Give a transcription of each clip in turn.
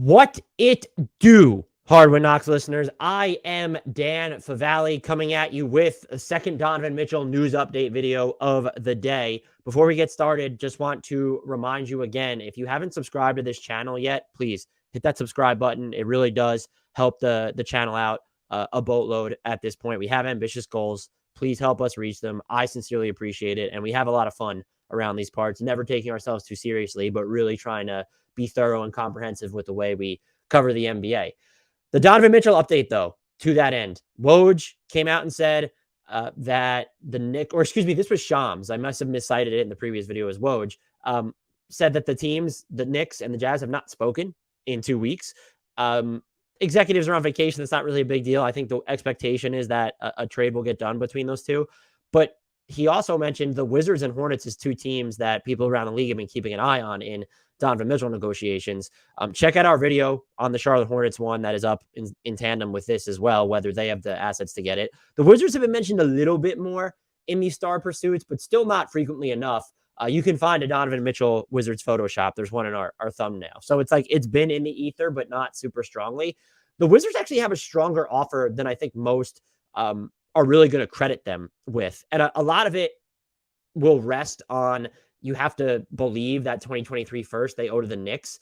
What it do, HardwoodKnocks listeners? I am Dan Favale coming at you with a second Donovan Mitchell news update video of the day. Before we get started, just want to remind you again, if you haven't subscribed to this channel yet, please hit that subscribe button. It really does help the channel out a boatload at this point. We have ambitious goals. Please help us reach them. I sincerely appreciate it. And we have a lot of fun around these parts, never taking ourselves too seriously, but really trying to be thorough and comprehensive with the way we cover the NBA. The Donovan Mitchell update, though, to that end, Woj came out and said that the Knicks, or excuse me, this was Shams. I must have miscited it in the previous video as Woj, said that the teams, the Knicks and the Jazz, have not spoken in 2 weeks. Executives are on vacation. That's not really a big deal. I think the expectation is that a trade will get done between those two. But he also mentioned the Wizards and Hornets as two teams that people around the league have been keeping an eye on in Donovan Mitchell negotiations. Check out our video on the Charlotte Hornets one that is up in tandem with this as well, whether they have the assets to get it. The Wizards have been mentioned a little bit more in these star pursuits, but still not frequently enough. You can find a Donovan Mitchell Wizards Photoshop. There's one in our thumbnail. So it's like it's been in the ether, but not super strongly. The Wizards actually have a stronger offer than I think most are really going to credit them with. And a lot of it will rest on, you have to believe that 2023 first they owe to the Knicks,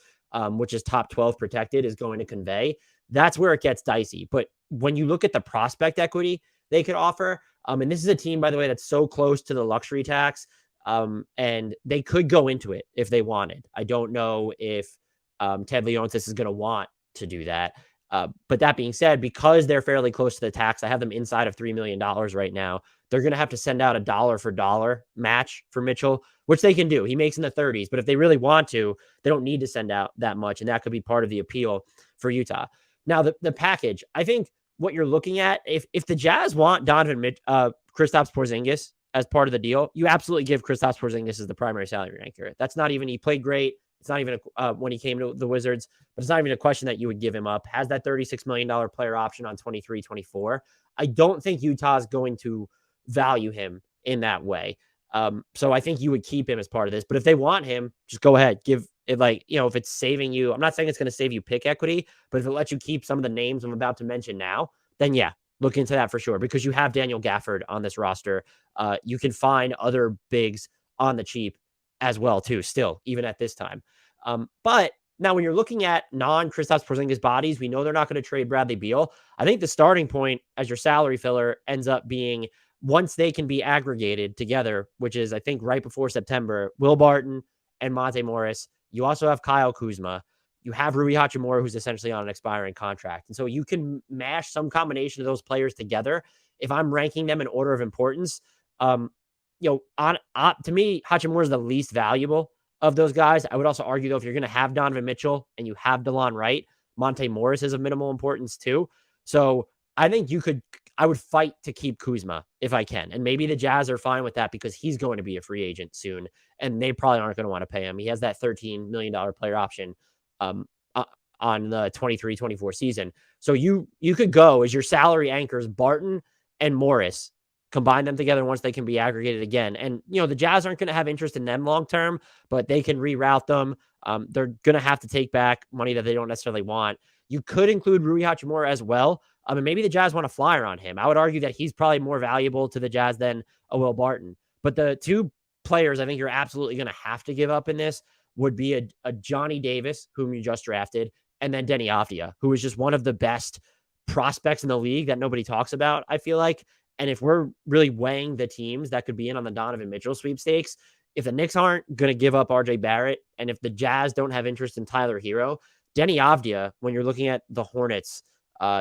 which is top 12 protected, is going to convey. That's where it gets dicey. But when you look at the prospect equity they could offer, and this is a team, by the way, that's so close to the luxury tax, and they could go into it if they wanted. I don't know if Ted Leonsis is going to want to do that. But that being said, because they're fairly close to the tax, I have them inside of $3 million right now. They're going to have to send out a dollar for dollar match for Mitchell, which they can do. He makes in the 30s, but if they really want to, they don't need to send out that much. And that could be part of the appeal for Utah. Now, the package, I think what you're looking at, if the Jazz want Kristaps Porzingis as part of the deal, you absolutely give Kristaps Porzingis as the primary salary anchor. That's not even, he played great. It's not even when he came to the Wizards, but it's not even a question that you would give him up. Has that $36 million player option on 23-24. I don't think Utah is going to value him in that way. So I think you would keep him as part of this. But if they want him, just go ahead. Give it, like, if it's saving you, I'm not saying it's going to save you pick equity, but if it lets you keep some of the names I'm about to mention now, then yeah, look into that for sure, because you have Daniel Gafford on this roster. You can find other bigs on the cheap as well, too, still, even at this time. But now when you're looking at non-Kristaps Porzingis bodies, we know they're not going to trade Bradley Beal. I think the starting point as your salary filler ends up being, once they can be aggregated together, which is, I think, right before September, Will Barton and Monte Morris. You also have Kyle Kuzma. You have Rui Hachimura, who's essentially on an expiring contract. And so you can mash some combination of those players together. If I'm ranking them in order of importance, to me, Hachimura is the least valuable of those guys. I would also argue, though, if you're going to have Donovan Mitchell and you have DeLon Wright, Monte Morris is of minimal importance too. So I think I would fight to keep Kuzma if I can. And maybe the Jazz are fine with that because he's going to be a free agent soon, and they probably aren't going to want to pay him. He has that $13 million player option on the 23-24 season. So you could go as your salary anchors, Barton and Morris. Combine them together once they can be aggregated again. And, the Jazz aren't going to have interest in them long-term, but they can reroute them. They're going to have to take back money that they don't necessarily want. You could include Rui Hachimura as well. And maybe the Jazz want a flyer on him. I would argue that he's probably more valuable to the Jazz than a Will Barton. But the two players I think you're absolutely going to have to give up in this would be a Johnny Davis, whom you just drafted, and then Denny Avdia, who is just one of the best prospects in the league that nobody talks about, I feel like. And if we're really weighing the teams that could be in on the Donovan Mitchell sweepstakes, if the Knicks aren't going to give up RJ Barrett, and if the Jazz don't have interest in Tyler Hero, Denny Avdia, when you're looking at the Hornets,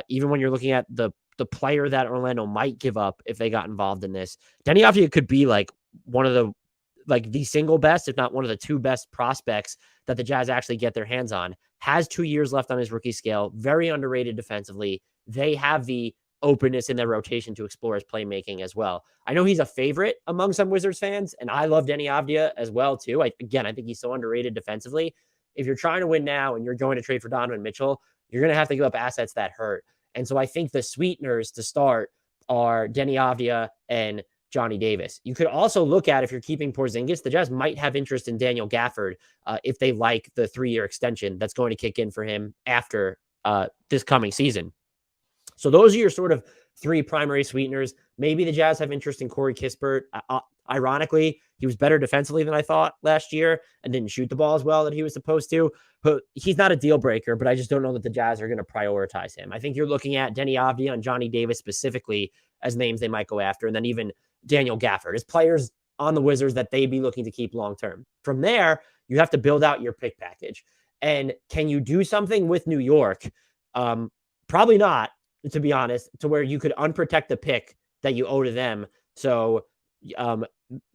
even when you're looking at the player that Orlando might give up if they got involved in this, Denny Avdia could be like one of the single best, if not one of the two best prospects that the Jazz actually get their hands on. Has 2 years left on his rookie scale, very underrated defensively. They have the openness in their rotation to explore his playmaking as well. I know he's a favorite among some Wizards fans, and I love Denny Avdia as well too. I think he's so underrated defensively. If you're trying to win now and you're going to trade for Donovan Mitchell, you're going to have to give up assets that hurt. And so I think the sweeteners to start are Denny Avdia and Johnny Davis. You could also look at, if you're keeping Porzingis, the Jazz might have interest in Daniel Gafford if they like the 3-year extension that's going to kick in for him after this coming season. So those are your sort of 3 primary sweeteners. Maybe the Jazz have interest in Corey Kispert. Ironically, he was better defensively than I thought last year and didn't shoot the ball as well that he was supposed to. But he's not a deal breaker, but I just don't know that the Jazz are going to prioritize him. I think you're looking at Denny Avdia and Johnny Davis specifically as names they might go after, and then even Daniel Gafford as players on the Wizards that they'd be looking to keep long-term. From there, you have to build out your pick package. And can you do something with New York? Probably not, to be honest, to where you could unprotect the pick that you owe to them. So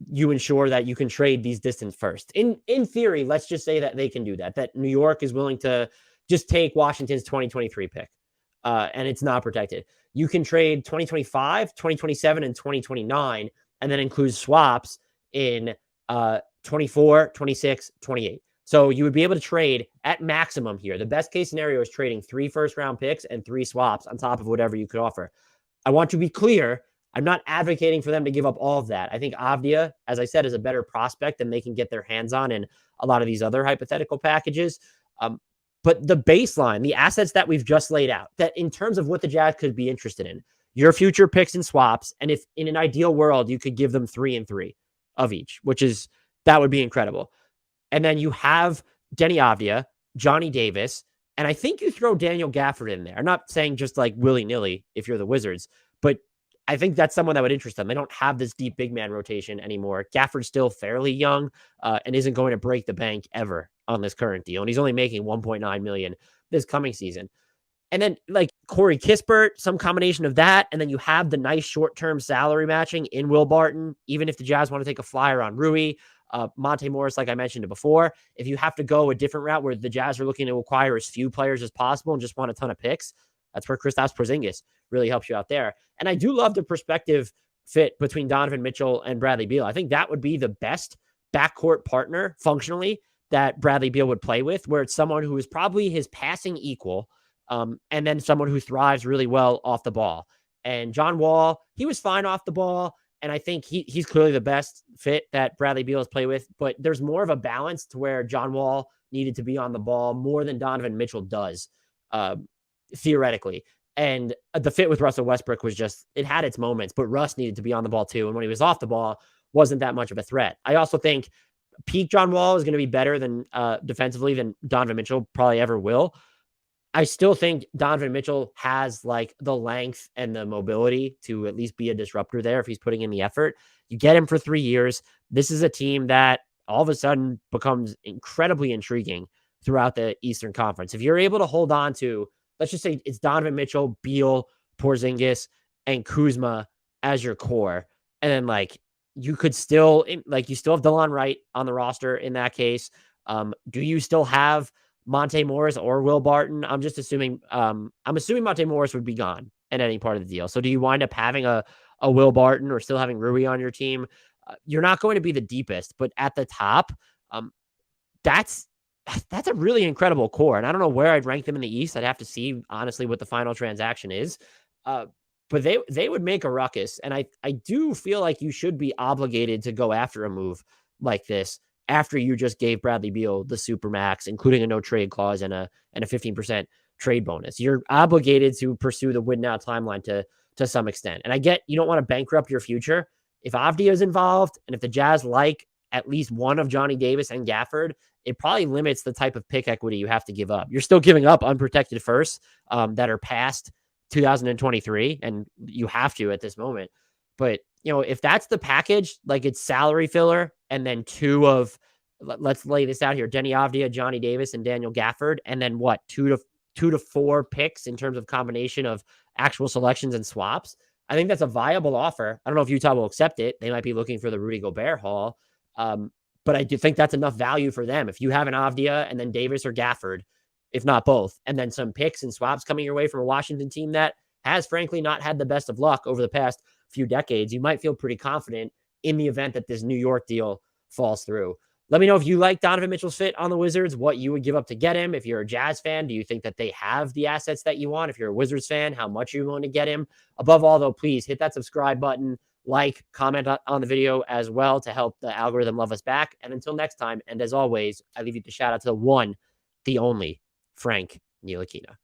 you ensure that you can trade these distance first. In theory, let's just say that they can do that New York is willing to just take Washington's 2023 pick and it's not protected. You can trade 2025, 2027, and 2029, and then include swaps in 24, 26, 28. So you would be able to trade at maximum here. The best case scenario is trading 3 first-round picks and 3 swaps on top of whatever you could offer. I want to be clear, I'm not advocating for them to give up all of that. I think Avdia, as I said, is a better prospect than they can get their hands on in a lot of these other hypothetical packages. But the baseline, the assets that we've just laid out, that in terms of what the Jazz could be interested in, your future picks and swaps, and if in an ideal world, you could give them 3 and 3 of each, that would be incredible. And then you have Denny Avdia, Johnny Davis, and I think you throw Daniel Gafford in there. I'm not saying just like willy-nilly if you're the Wizards, but I think that's someone that would interest them. They don't have this deep big man rotation anymore. Gafford's still fairly young and isn't going to break the bank ever on this current deal. And he's only making $1.9 million this coming season. And then like Corey Kispert, some combination of that. And then you have the nice short-term salary matching in Will Barton, even if the Jazz want to take a flyer on Rui. Monte Morris, like I mentioned before, if you have to go a different route where the Jazz are looking to acquire as few players as possible and just want a ton of picks, that's where Kristaps Porzingis really helps you out there. And I do love the perspective fit between Donovan Mitchell and Bradley Beal. I think that would be the best backcourt partner functionally that Bradley Beal would play with, where it's someone who is probably his passing equal, and then someone who thrives really well off the ball. And John Wall, he was fine off the ball. And I think he's clearly the best fit that Bradley Beal has played with, but there's more of a balance to where John Wall needed to be on the ball more than Donovan Mitchell does, theoretically. And the fit with Russell Westbrook was just, it had its moments, but Russ needed to be on the ball too. And when he was off the ball, wasn't that much of a threat. I also think peak John Wall is going to be better than defensively than Donovan Mitchell probably ever will. I still think Donovan Mitchell has like the length and the mobility to at least be a disruptor there if he's putting in the effort. You get him for 3 years. This is a team that all of a sudden becomes incredibly intriguing throughout the Eastern Conference. If you're able to hold on to, let's just say it's Donovan Mitchell, Beal, Porzingis, and Kuzma as your core, and then like you could still like you still have DeLon Wright on the roster in that case. Do you still have Monte Morris or Will Barton? I'm just assuming, I'm assuming Monte Morris would be gone at any part of the deal. So do you wind up having a Will Barton or still having Rui on your team? You're not going to be the deepest, but at the top, that's a really incredible core. And I don't know where I'd rank them in the East. I'd have to see honestly what the final transaction is. But they would make a ruckus. And I do feel like you should be obligated to go after a move like this after you just gave Bradley Beal the supermax, including a no trade clause and a 15% trade bonus. You're obligated to pursue the win now timeline to some extent. And I get you don't want to bankrupt your future. If Avdia is involved and if the Jazz like at least one of Johnny Davis and Gafford, it probably limits the type of pick equity you have to give up. You're still giving up unprotected firsts that are past 2023, and you have to at this moment. But you know, if that's the package, like it's salary filler, and then 2 of, let's lay this out here, Denny Avdia, Johnny Davis, and Daniel Gafford, and then what, 2 to 4 picks in terms of combination of actual selections and swaps. I think that's a viable offer. I don't know if Utah will accept it. They might be looking for the Rudy Gobert haul. But I do think that's enough value for them. If you have an Avdia and then Davis or Gafford, if not both, and then some picks and swaps coming your way from a Washington team that has frankly not had the best of luck over the past few decades, you might feel pretty confident in the event that this New York deal falls through. Let me know if you like Donovan Mitchell's fit on the Wizards, what you would give up to get him. If you're a Jazz fan, do you think that they have the assets that you want? If you're a Wizards fan, how much are you willing to get him? Above all, though, please hit that subscribe button, like, comment on the video as well to help the algorithm love us back. And until next time, and as always, I leave you to shout out to the one, the only Frank Ntilikina.